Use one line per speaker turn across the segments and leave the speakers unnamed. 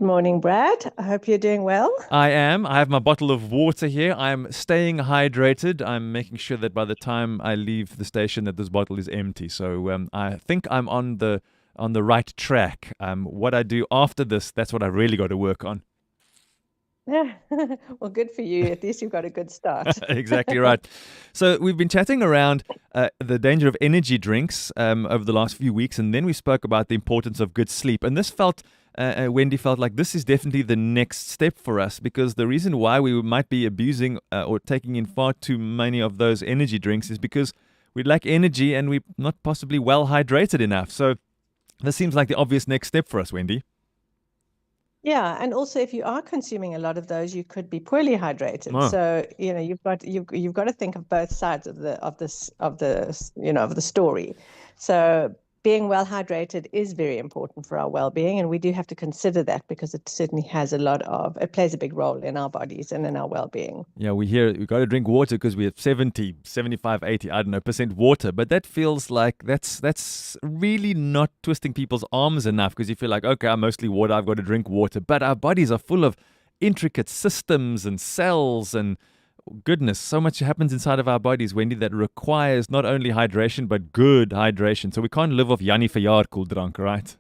Morning, Brad. I hope you're doing well.
I am. I have my bottle of water here. I'm staying hydrated. I'm making sure that by the time I leave the station that this bottle is empty. So I think I'm on the right track. What I do after this, that's what I really got to work on.
Yeah. Well, good for you. At least you've got a good start.
Exactly right. So we've been chatting around the danger of energy drinks over the last few weeks, and then we spoke about the importance of good sleep. And this felt, Wendy felt like this is definitely the next step for us because the reason why we might be abusing or taking in far too many of those energy drinks is because we lack energy and we're not possibly well hydrated enough. So this seems like the obvious next step for us, Wendy.
Yeah, and also if you are consuming a lot of those, you could be poorly hydrated.
Oh.
So, you've got to think of both sides of the story. So, being well hydrated is very important for our well-being, and we do have to consider that because it certainly it plays a big role in our bodies and in our well-being.
Yeah, we hear we got to drink water because we have 70, 75, 80, I don't know, percent water. But that feels like that's really not twisting people's arms enough because you feel like, okay, I'm mostly water, I've got to drink water. But our bodies are full of intricate systems and cells and goodness, so much happens inside of our bodies, Wendy, that requires not only hydration, but good hydration. So we can't live off Jannie Verjaar koeldrank, right?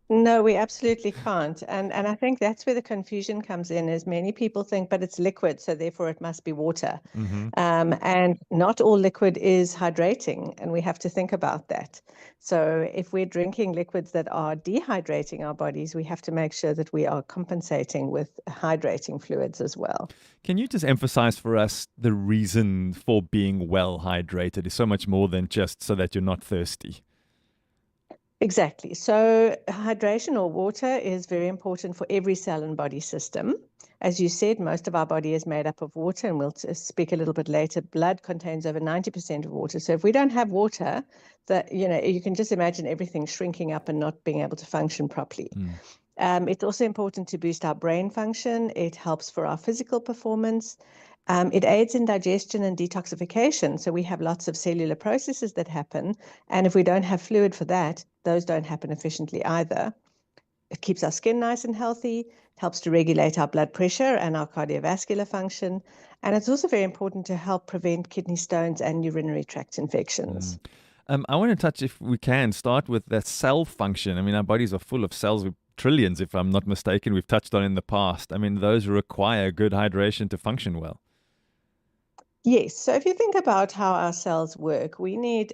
No, we absolutely can't. And I think that's where the confusion comes in, is many people think, but it's liquid, so therefore it must be water.
Mm-hmm.
And not all liquid is hydrating, and we have to think about that. So if we're drinking liquids that are dehydrating our bodies, we have to make sure that we are compensating with hydrating fluids as well.
Can you just emphasize for us the reason for being well hydrated is so much more than just so that you're not thirsty?
Exactly. So hydration or water is very important for every cell and body system. As you said, most of our body is made up of water, and we'll speak a little bit later. Blood contains over 90% of water. So if we don't have water, you can just imagine everything shrinking up and not being able to function properly.
Mm.
It's also important to boost our brain function. It helps for our physical performance. It aids in digestion and detoxification. So we have lots of cellular processes that happen. And if we don't have fluid for that, those don't happen efficiently either. It keeps our skin nice and healthy, it helps to regulate our blood pressure and our cardiovascular function. And it's also very important to help prevent kidney stones and urinary tract infections.
Mm. I want to touch, if we can, start with that cell function. I mean, our bodies are full of cells, with trillions, if I'm not mistaken. We've touched on in the past. I mean, those require good hydration to function well.
Yes. So if you think about how our cells work, we need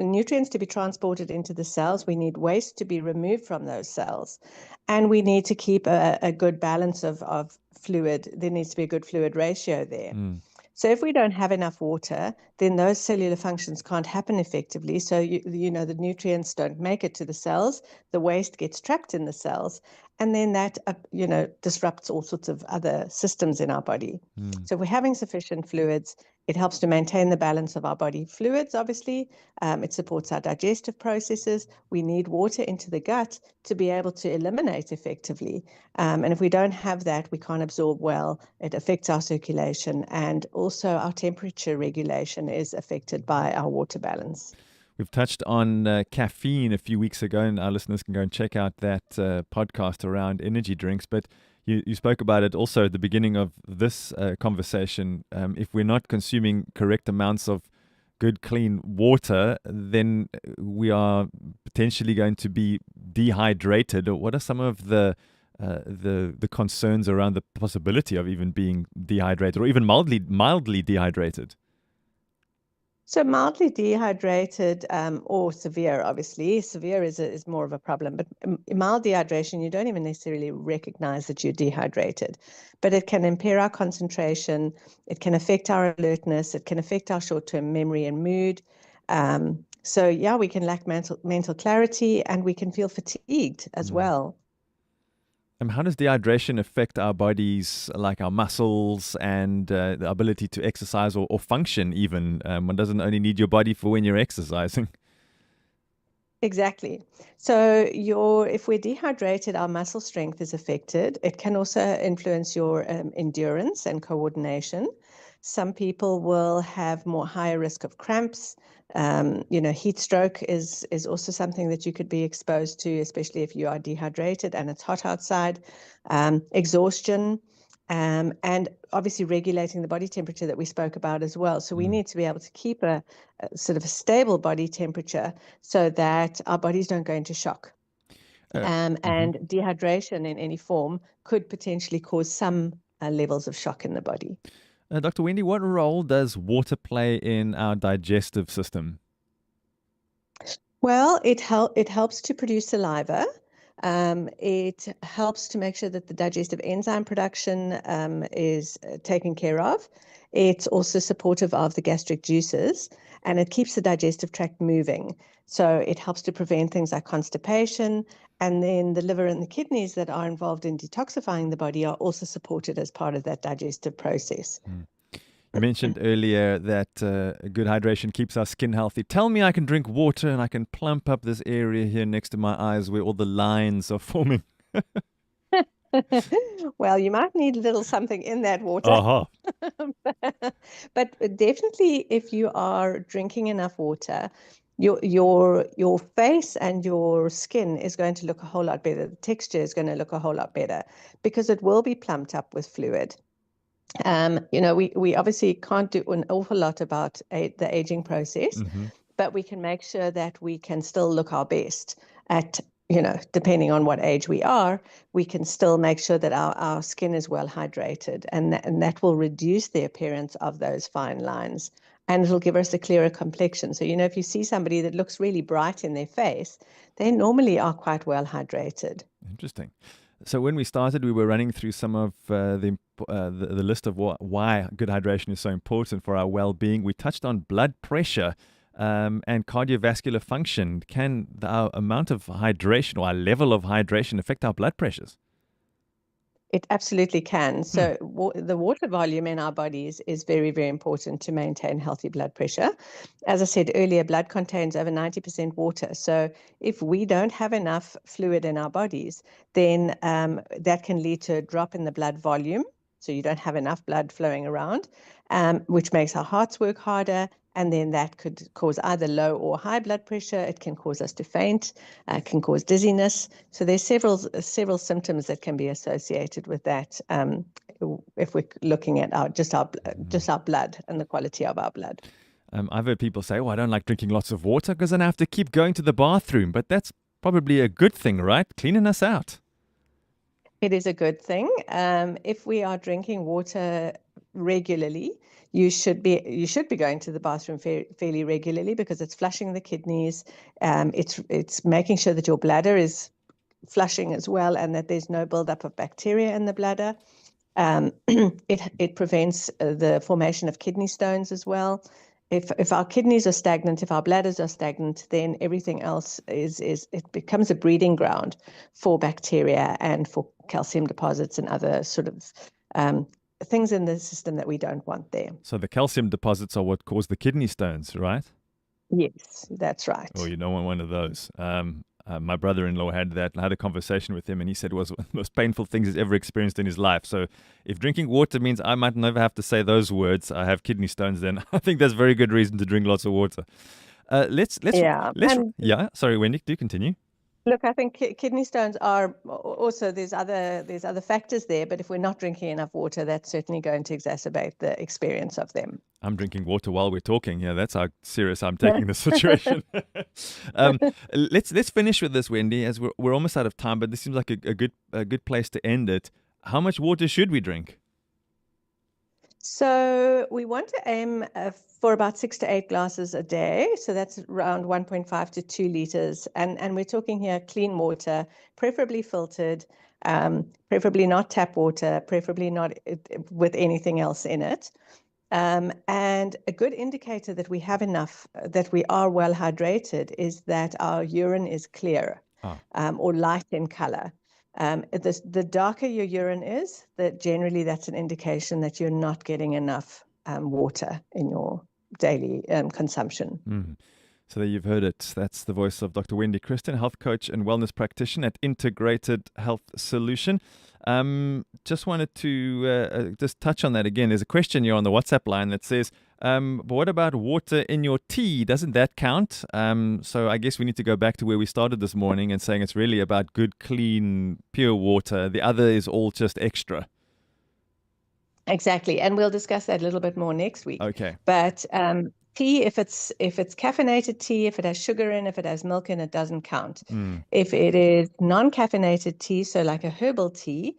nutrients to be transported into the cells. We need waste to be removed from those cells. And we need to keep a good balance of fluid. There needs to be a good fluid ratio there.
Mm.
So if we don't have enough water, then those cellular functions can't happen effectively. So the nutrients don't make it to the cells. The waste gets trapped in the cells, and then that disrupts all sorts of other systems in our body.
Mm.
So if we're having sufficient fluids, it helps to maintain the balance of our body fluids, obviously. It supports our digestive processes. We need water into the gut to be able to eliminate effectively. And if we don't have that, we can't absorb well. It affects our circulation, and also our temperature regulation is affected by our water balance.
We've touched on caffeine a few weeks ago, and our listeners can go and check out that podcast around energy drinks. But you spoke about it also at the beginning of this conversation. If we're not consuming correct amounts of good, clean water, then we are potentially going to be dehydrated. What are some of the concerns around the possibility of even being dehydrated or even mildly dehydrated?
So mildly dehydrated, or severe, obviously. Severe is more of a problem, but mild dehydration, you don't even necessarily recognize that you're dehydrated. But it can impair our concentration, it can affect our alertness, it can affect our short-term memory and mood. So yeah, we can lack mental clarity, and we can feel fatigued as
Mm.
well.
How does dehydration affect our bodies, like our muscles and the ability to exercise or function even? One doesn't only need your body for when you're exercising.
Exactly. So if we're dehydrated, our muscle strength is affected. It can also influence your endurance and coordination. Some people will have more higher risk of cramps. Heat stroke is also something that you could be exposed to, especially if you are dehydrated and it's hot outside. Exhaustion, and obviously regulating the body temperature that we spoke about as well. So we need to be able to keep a sort of a stable body temperature so that our bodies don't go into shock. And dehydration in any form could potentially cause some levels of shock in the body.
Dr. Wendy, what role does water play in our digestive system?
Well, it helps to produce saliva. It helps to make sure that the digestive enzyme production is taken care of. It's also supportive of the gastric juices, and it keeps the digestive tract moving. So it helps to prevent things like constipation, and then the liver and the kidneys that are involved in detoxifying the body are also supported as part of that digestive process.
You mentioned earlier that good hydration keeps our skin healthy. Tell me I can drink water and I can plump up this area here next to my eyes where all the lines are forming.
Well, you might need a little something in that water.
Uh-huh.
But definitely, if you are drinking enough water, your face and your skin is going to look a whole lot better. The texture is going to look a whole lot better because it will be plumped up with fluid. We obviously can't do an awful lot about the aging process, but we can make sure that we can still look our best at, depending on what age we are, we can still make sure that our skin is well hydrated, and that will reduce the appearance of those fine lines, and it'll give us a clearer complexion. So, if you see somebody that looks really bright in their face, they normally are quite well hydrated.
Interesting. So when we started, we were running through some of the list of why good hydration is so important for our well-being. We touched on blood pressure and cardiovascular function. Can our amount of hydration or our level of hydration affect our blood pressures?
It absolutely can. So the water volume in our bodies is very, very important to maintain healthy blood pressure. As I said earlier, blood contains over 90% water. So if we don't have enough fluid in our bodies, then that can lead to a drop in the blood volume. So you don't have enough blood flowing around, which makes our hearts work harder. And then that could cause either low or high blood pressure. It can cause us to faint, can cause dizziness. So there's several symptoms that can be associated with that if we're looking at just our blood and the quality of our blood.
I've heard people say, I don't like drinking lots of water because then I have to keep going to the bathroom. But that's probably a good thing, right? Cleaning us out.
It is a good thing. If we are drinking water regularly, you should be going to the bathroom fairly regularly because it's flushing the kidneys. It's making sure that your bladder is flushing as well, and that there's no buildup of bacteria in the bladder. It prevents the formation of kidney stones as well. If our kidneys are stagnant, if our bladders are stagnant, then everything else it becomes a breeding ground for bacteria and for calcium deposits and other sort of things in the system that we don't want there.
So the calcium deposits are what cause the kidney stones, right?
Yes, that's right.
Oh, you don't want one of those. My brother-in-law had that. I had a conversation with him, and he said it was one of the most painful things he's ever experienced in his life. So if drinking water means I might never have to say those words, I have kidney stones, then I think that's very good reason to drink lots of water. Sorry, Wendy, do continue.
Look, I think kidney stones are also, there's other factors there, but if we're not drinking enough water, that's certainly going to exacerbate the experience of them.
I'm drinking water while we're talking. Yeah, that's how serious I'm taking the situation. Let's finish with this, Wendy, as we're almost out of time, but this seems like a good place to end it. How much water should we drink?
So we want to aim for about 6 to 8 glasses a day. So that's around 1.5 to 2 liters. And we're talking here clean water, preferably filtered, preferably not tap water, preferably not with anything else in it. And a good indicator that we have enough, that we are well hydrated, is that our urine is clear or light in color. The darker your urine is, generally that's an indication that you're not getting enough water in your daily consumption.
Mm. So there you've heard it. That's the voice of Dr. Wendy Christian, health coach and wellness practitioner at Integrated Health Solution. Just wanted to just touch on that again. There's a question here on the WhatsApp line that says, but what about water in your tea? Doesn't that count? So I guess we need to go back to where we started this morning and saying it's really about good, clean, pure water. The other is all just extra.
Exactly. And we'll discuss that a little bit more next week.
Okay.
But tea, if it's caffeinated tea, if it has sugar in, if it has milk in, it doesn't count. If it is non-caffeinated tea, so like a herbal tea,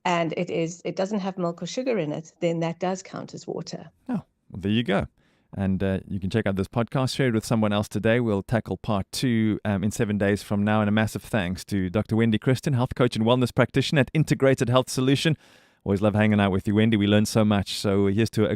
and it doesn't have milk or sugar in it, then that does count as water.
Oh, well, there you go. And you can check out this podcast, share it with someone else today. We'll tackle part 2 in 7 days from now. And a massive thanks to Dr. Wendy Christian, health coach and wellness practitioner at Integrated Health Solution. Always love hanging out with you, Wendy. We learn so much. So here's to a